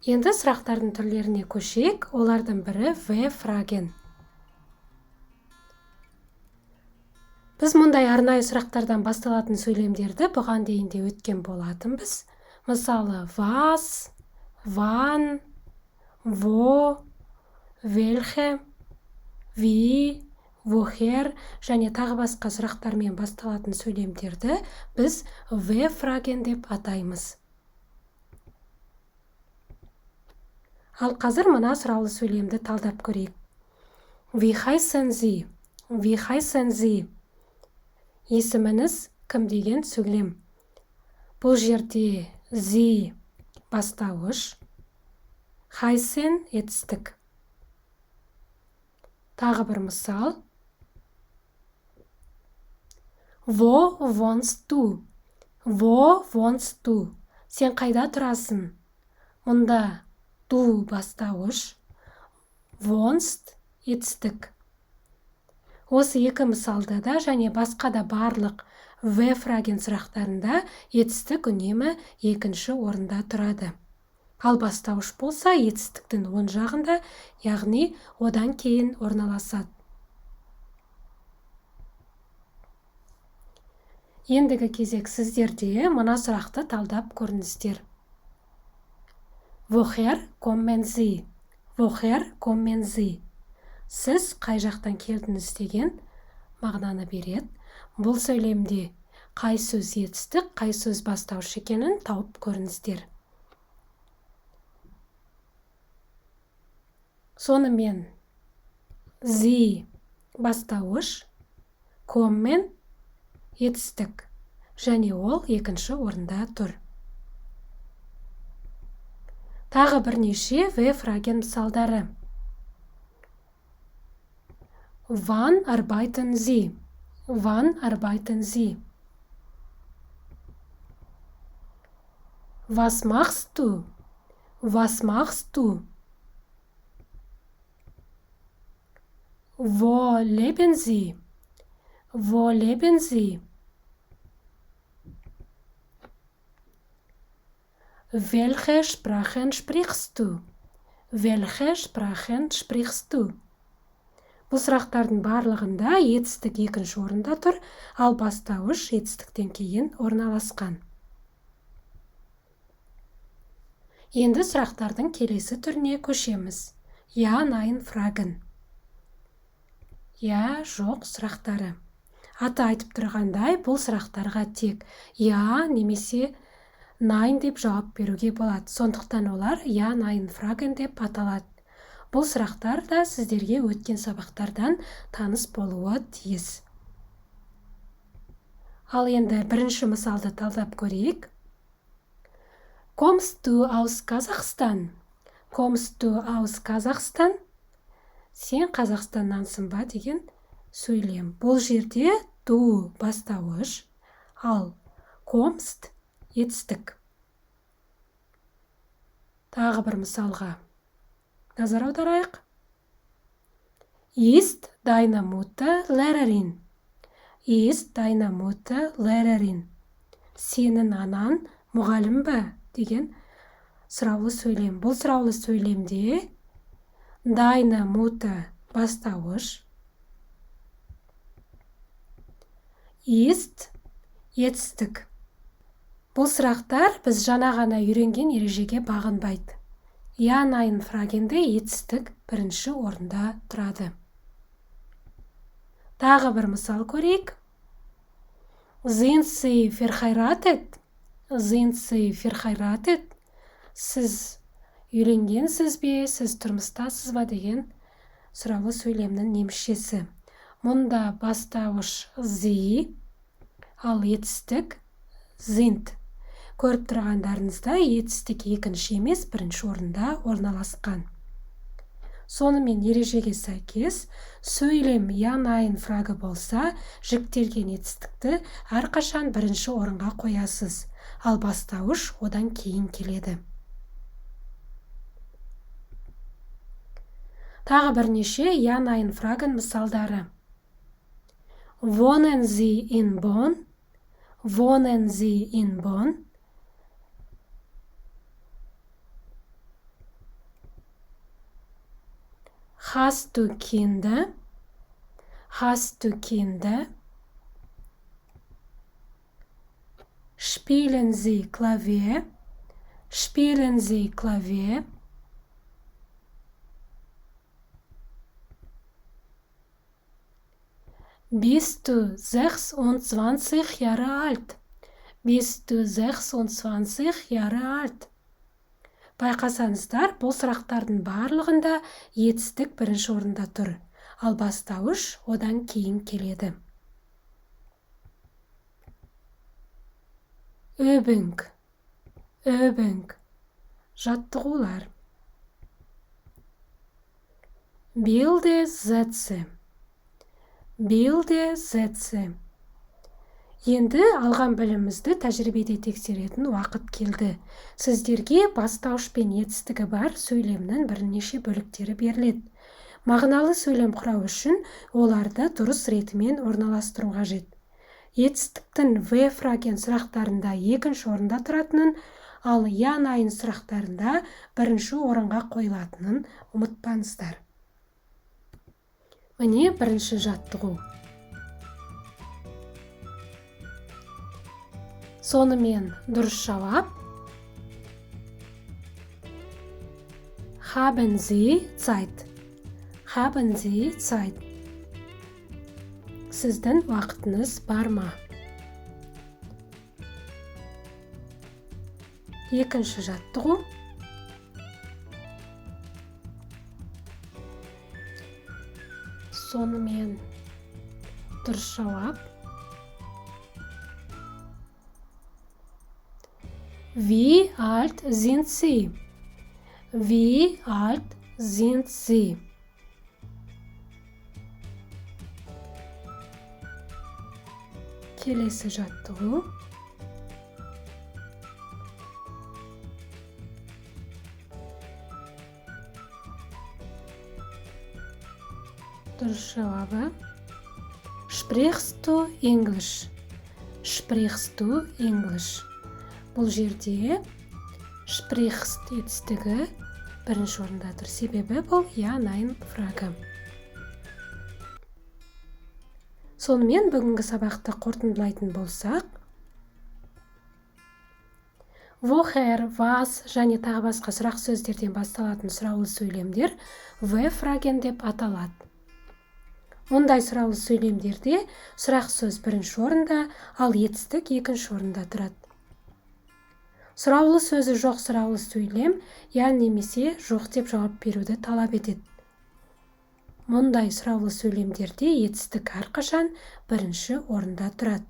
Енді сұрақтардың түрлеріне көшейік. Олардың бірі V-фраген. Біз мұндай арнайы сұрақтардан басталатын сөйлемдерді бұған дейін де өткен болатынбыз. Мысалы, was, wann, wo, welche, wie, woher және тағы басқа сұрақтармен басталатын сөйлемдерді біз V-фраген деп атаймыз. Ал қазір мына сұраулы сөйлемді талдап көрейік. Wie heißen Sie? Wie heißen Sie? Есіміңіз кім деген сөйлем. Бұл жерде Sie бастауыш, heißen етістік. Тағы бір мысал. Wo wohnst du? Wo wohnst du? Сен қайда тұрасың? Мұнда du бастауыш, wohnst етістік. Осы екі мысалда да және басқа да барлық V-фраген сұрақтарында етістік үнемі екінші орында тұрады. Ал бастауыш болса етістіктің оң жағында, яғни одан кейін орналасады. Ендігі кезек сіздерде мына сұрақты талдап көріңіздер. Woher kommen Sie? Woher kommen Sie? Сіз қай жақтан келдіңіз деген мағынаны береді. Бұл сөйлемде қай сөз етістік, қай сөз бастауыш екенін тауып көріңіздер. Сонымен Sie бастауыш, kommen етістік, және ол екінші орында тұр. Тағы бірнеше V-фраген мысалдары. Wann arbeiten Sie? Wann arbeiten Sie? Was machst du? Was machst du? Wo leben Sie? Wo leben Sie? Welche Sprachen sprichst du? Welche Sprachen sprichst du? Бұл сұрақтардың барлығында етістік екінші орында тұр, ал бастауыш етістіктен кейін орналасқан. Енді сұрақтардың келесі түріне көшеміз. Ja, nein, fragen. Я, жоқ сұрақтары. Аты айтып тұрғандай, бұл сұрақтарға тек я немесе nein деп жауап беруге болады. Сондықтан олар ja, nein, fragen деп аталады. Бұл сұрақтар да сіздерге өткен сабақтардан таныс болуы тиіс. Ал енді бірінші мысалды талдап көрейік. Kommst du aus Kasachstan? Kommst du aus Kasachstan? Сен Қазақстаннансың ба деген сөйлем. Бұл жерде du бастауыш, ал kommst етістік. Тағы бір мысалға назар аударайық. Ist deine Mutter Lehrerin? Ist deine Mutter Lehrerin? Сенің анаң мұғалім бе деген сұраулы сөйлем. Бұл сұраулы сөйлемде deine Mutter бастауыш, ist етістік. Бұл сұрақтар біз жаңа ғана үйренген ережеге бағынбайды. Ja, nein фрагенде етістік бірінші орында тұрады. Тағы бір мысал көрейік. Sind Sie verheiratet? Sind Sie verheiratet? Сіз үйленгенсіз бе, сіз тұрмыстасыз ба деген сұраулы сөйлемнің немісшесі. Мұнда бастауыш Sie, ал етістік sind. Көріп тұрғандарыңызда етістік екінші емес бірінші орында орналасқан. Сонымен ережеге сәйкес, сөйлем ja, nein фрагы болса, жіктелген етістікті әрқашан бірінші орынға қоясыз, ал бастауыш одан кейін келеді. Тағы бірнеше ja, nein фраген мысалдары. Wohnen Sie in Bonn? Wohnen Sie in Bonn? Hast du Kinder? Hast du Kinder? Spielen Sie Klavier? Spielen Sie Klavier? Bist du 26 Jahre alt? Bist du 26 Jahre alt? Байқасаңыздар, бұл сұрақтардың барлығында етістік бірінші орында тұр, ал бастауыш одан кейін келеді. Übung, Übung, жаттығулар. Bilde Sätze, Bilde Sätze. Енді алған білімімізді тәжірибеде тексеретін уақыт келді. Сіздерге бастауыш пен етістігі бар сөйлемнің бірнеше бөліктері беріледі. Мағыналы сөйлем құрау үшін оларды дұрыс ретімен орналастыру қажет. Етістіктің V фраген сұрақтарында екінші орында тұратынын, ал я найын сұрақтарында бірінші орынға қойылатынын ұмытпаңыздар. Міне бірінші жаттығу. Сонымен дұрыс жауап. Haben Sie Zeit? Haben Sie Zeit? Сіздің уақытыңыз бар ма? Екінші жаттығу. Сонымен дұрыс жауап. Wie alt sind Sie? Wie alt sind Sie? Келесі жаттығу. Дұрыс жауабы. Sprichst du English? Sprichst du English? Бұл жерде sprichst етістігі бірінші орында тұр. Себебі бұл я найын фрагы. Сонымен бүгінгі сабақты қорытындылайтын болсақ, woher, was және тағы басқа сұрақ сөздерден басталатын сұраулы сөйлемдер V фраген деп аталады. Ондай сұраулы сөйлемдерде сұрақ сөз бірінші орында, ал етістік екінші орында тұрады. Сұраулы сөзі жоқ сұраулы сөйлем, яғни немесе жоқ деп жауап беруді талап етеді. Мұндай сұраулы сөйлемдерде етістік әрқашан бірінші орында тұрады.